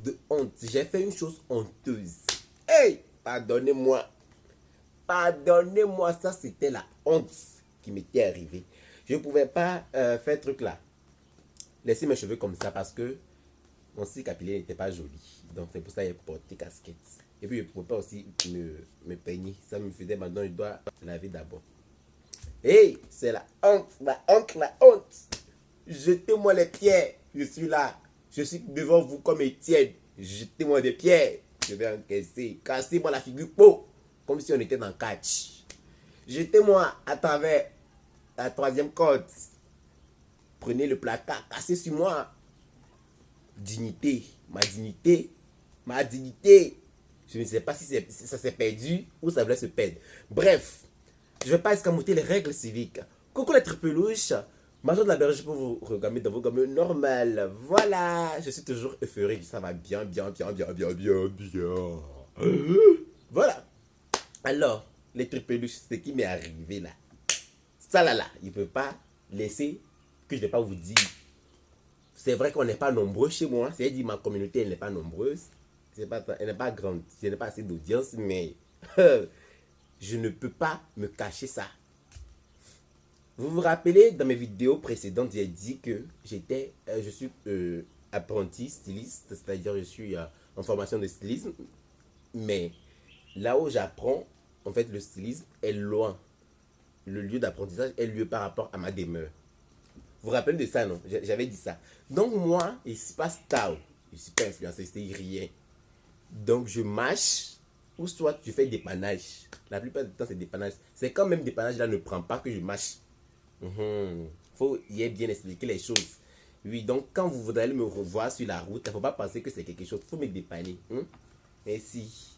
de honte. J'ai fait une chose honteuse. Hey, pardonnez-moi. Pardonnez-moi, ça c'était la honte qui m'était arrivée. Je ne pouvais pas faire ce truc là. Laisser mes cheveux comme ça parce que mon cil capillaire n'était pas joli. Donc c'est pour ça que j'ai porté casquette. Et puis je ne pouvais pas aussi me peigner. Ça me faisait maintenant, je dois laver d'abord. Hey, c'est la honte, la honte, la honte. Jetez-moi les pierres. Je suis là. Je suis devant vous comme Étienne. Jetez-moi des pierres. Je vais encaisser. Cassez-moi la figure peau. Comme si on était dans catch. Jetez-moi à travers la troisième corde. Prenez le placard. Cassez sur moi. Dignité. Ma dignité. Ma dignité. Je ne sais pas si ça s'est perdu ou ça voulait se perdre. Bref. Je ne vais pas escamoter les règles civiques. Coucou les tripelouches. Major de la Berger pour vous regarder dans vos gammes normales. Voilà. Je suis toujours euphorique. Ça va bien, bien, bien, bien, bien, bien, bien. Voilà. Alors, les tripelouches, ce qui m'est arrivé là. Ça là, il ne peut pas laisser que je ne vais pas vous dire. C'est vrai qu'on n'est pas nombreux chez moi. C'est-à-dire ma communauté, elle n'est pas nombreuse. Elle n'est pas grande. Je n'ai pas assez d'audience, mais je ne peux pas me cacher ça. Vous vous rappelez, dans mes vidéos précédentes, j'ai dit que je suis apprenti styliste, c'est-à-dire je suis en formation de stylisme, mais là où j'apprends, en fait, le stylisme est loin. Le lieu d'apprentissage est lieu par rapport à ma demeure. Vous vous rappelez de ça, non? J'avais dit ça. Donc moi, il se passe tao. Je ne suis pas influenceur, c'est rien. Donc je mâche, ou soit je fais dépannage. La plupart du temps, c'est dépannage. C'est quand même dépannage là ne prend pas que je mâche. Faut y être bien expliquer les choses. Oui, donc quand vous voudrez me revoir sur la route, il ne faut pas penser que c'est quelque chose. Il faut me dépanner. Merci.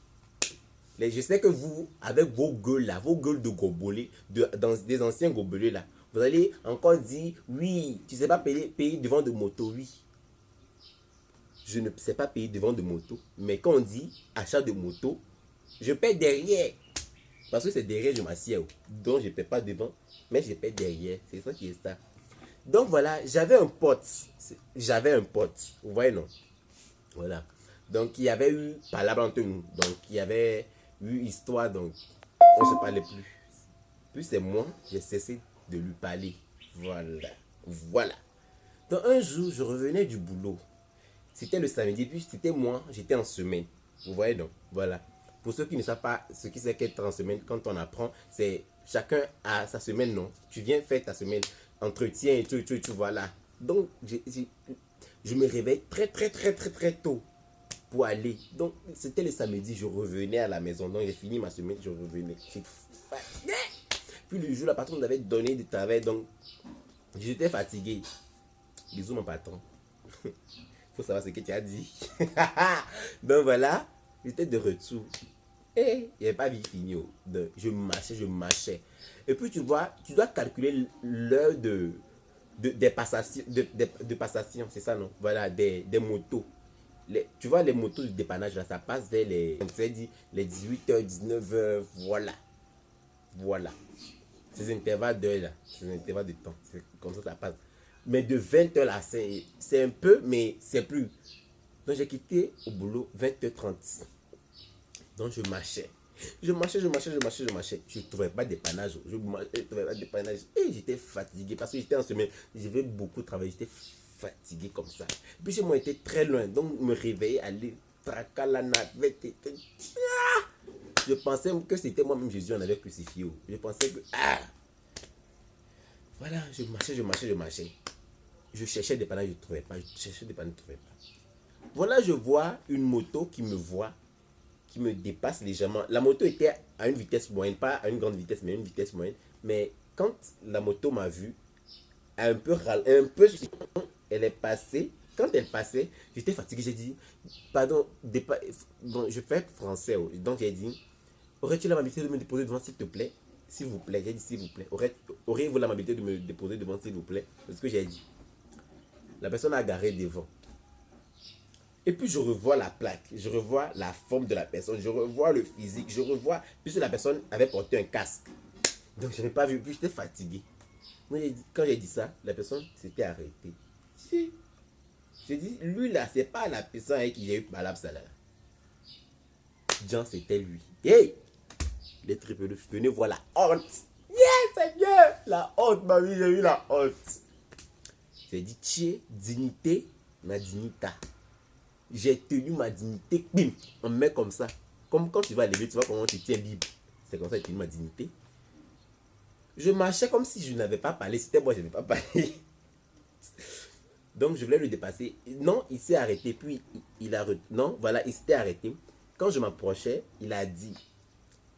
Je sais que vous, avec vos gueules là, vos gueules de gobelets, des anciens gobelets là, vous allez encore dire, oui, tu ne sais pas payer devant de moto, oui. Je ne sais pas payer devant de moto, mais quand on dit achat de moto, je paie derrière. Parce que c'est derrière, je m'assieds. Donc je ne paie pas devant, mais je paie derrière. C'est ça qui est ça. Donc voilà, j'avais un pote. Vous voyez, non? Voilà. Donc il y avait eu palabre entre nous. Donc il y avait eu histoire. Donc on ne se parlait plus. Puis c'est moi, j'ai cessé de lui parler. Voilà. Voilà. Donc un jour, je revenais du boulot. C'était le samedi. Puis c'était moi, j'étais en semaine. Vous voyez, donc? Voilà. Pour ceux qui ne savent pas ce qui c'est qu'être en semaine, quand on apprend, c'est chacun a sa semaine, non? Tu viens faire ta semaine, entretien et tout, voilà. Donc, je me réveille très, très, très, très, très tôt pour aller. Donc, c'était le samedi, je revenais à la maison. Donc, j'ai fini ma semaine, je revenais. J'étais fatigué. Puis le jour, la patronne m'avait donné du travail, donc j'étais fatigué. Bisous, mon patron. Faut savoir ce que tu as dit. Donc voilà, j'étais de retour. Et il n'y avait pas vie finie. Je marchais. Et puis tu vois, tu dois calculer l'heure des passations, de passation, c'est ça non? Voilà, des motos. Tu vois les motos de dépannage là, ça passe vers les 18h, 19h, voilà. Voilà. Ces intervalles d'heure là, ces intervalles de temps, c'est comme ça passe. Mais de 20h là, c'est un peu, mais c'est plus. Donc j'ai quitté au boulot 20h30. Donc je marchais. Je marchais. Je ne trouvais pas de dépannage. Et j'étais fatigué parce que j'étais en semaine. J'avais beaucoup travaillé. J'étais fatigué comme ça. Et puis chez moi, était très loin. Donc me réveiller, aller traquer la navette. Je pensais que c'était moi-même Jésus, on avait crucifié. Je pensais que... Voilà, je marchais. Je cherchais des panaches, je ne trouvais pas. Voilà, je vois une moto qui me voit, qui me dépasse légèrement. La moto était à une vitesse moyenne, pas à une grande vitesse, mais à une vitesse moyenne. Mais quand la moto m'a vu, elle est passée. Quand elle passait, j'étais fatigué. J'ai dit, pardon, bon, je fais français. Donc j'ai dit, aurais-tu l'amabilité de me déposer devant, s'il te plaît? S'il vous plaît, j'ai dit s'il vous plaît. Auriez-vous l'amabilité de me déposer devant, s'il vous plaît? C'est ce que j'ai dit. La personne a garé devant. Et puis je revois la plaque, je revois la forme de la personne, je revois le physique, je revois, puisque la personne avait porté un casque. Donc je n'ai pas vu, puis j'étais fatigué. Quand j'ai dit ça, la personne s'était arrêtée. Je dis, lui là, c'est pas la personne avec qui j'ai eu malade ça là. Jean, c'était lui. Hey! Les triple venez voir la honte. Yes, Seigneur! La honte, ma vie, j'ai eu la honte. J'ai dit, tiens, dignité, ma dignité. J'ai tenu ma dignité, bim, on me met comme ça. Comme quand tu vas lever, tu vois comment tu tiens Bible. C'est comme ça que j'ai tenu ma dignité. Je marchais comme si je n'avais pas parlé. C'était moi, je n'avais pas parlé. Donc, je voulais le dépasser. Non, il s'est arrêté. Puis, il a... Non, voilà, il s'était arrêté. Quand je m'approchais, il a dit,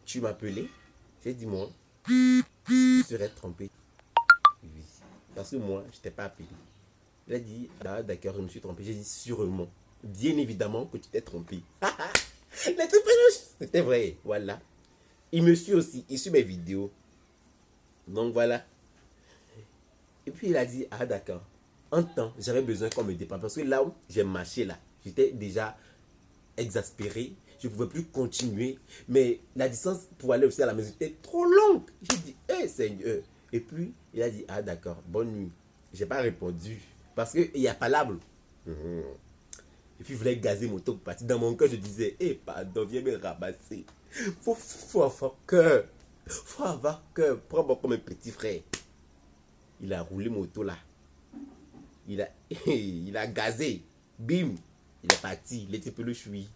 tu m'appelais? J'ai dit, moi, tu serais trompé. Oui. Parce que moi, je ne t'ai pas appelé. Il a dit, ah, d'accord, je me suis trompé. J'ai dit, sûrement. Bien évidemment que tu t'es trompé. Les trucs c'était vrai, voilà. Il me suit aussi, il suit mes vidéos. Donc voilà. Et puis il a dit, ah d'accord. En temps, j'avais besoin qu'on me dépasse. Parce que là où j'ai marché là, j'étais déjà exaspéré. Je ne pouvais plus continuer. Mais la distance pour aller aussi à la maison était trop longue. J'ai dit, hé Seigneur. Et puis il a dit, ah d'accord, bonne nuit. Je n'ai pas répondu. Parce qu'il y a palabre. Et puis, il voulait gazer mon top parti. Dans mon cœur, je disais, hé, pardon, viens me ramasser. Faut avoir cœur. Faut avoir cœur. Prends-moi comme un petit frère. Il a roulé moto là. Il a gazé. Bim. Il est parti. Il était peluche, oui.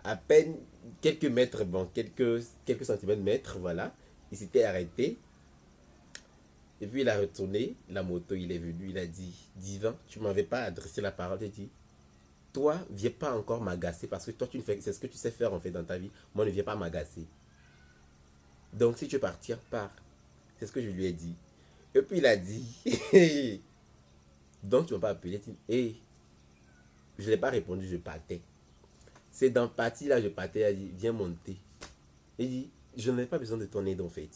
À peine quelques mètres, bon, quelques centimètres mètres, voilà. Il s'était arrêté. Et puis il a retourné, la moto, il est venu, il a dit, Divin, tu ne m'avais pas adressé la parole. J'ai dit, toi, viens pas encore m'agacer parce que toi, c'est ce que tu sais faire en fait dans ta vie. Moi, ne viens pas m'agacer. Donc, si tu veux partir, pars. C'est ce que je lui ai dit. Et puis il a dit, donc tu ne m'as pas appelé. Et je ne l'ai pas répondu, je partais. C'est dans le parti là, je partais, il a dit, viens monter. Il dit, je n'ai pas besoin de ton aide en fait.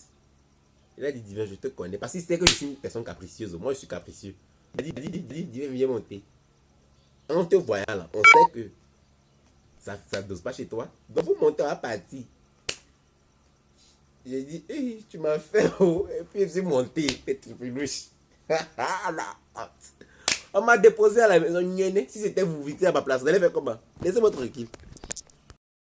Il a dit, Divin, je te connais. Parce qu'il sait que je suis une personne capricieuse. Moi, je suis capricieux. Il a dit, Divin, viens monter. En te voyant là, on sait que ça ne dose pas chez toi. Donc, vous montez à partir. J'ai dit, hey, tu m'as fait haut. Et puis, je suis monté. Petit peluche. On m'a déposé à la maison. Si c'était vous visiter à ma place, vous allez faire comment? Laissez-moi tranquille.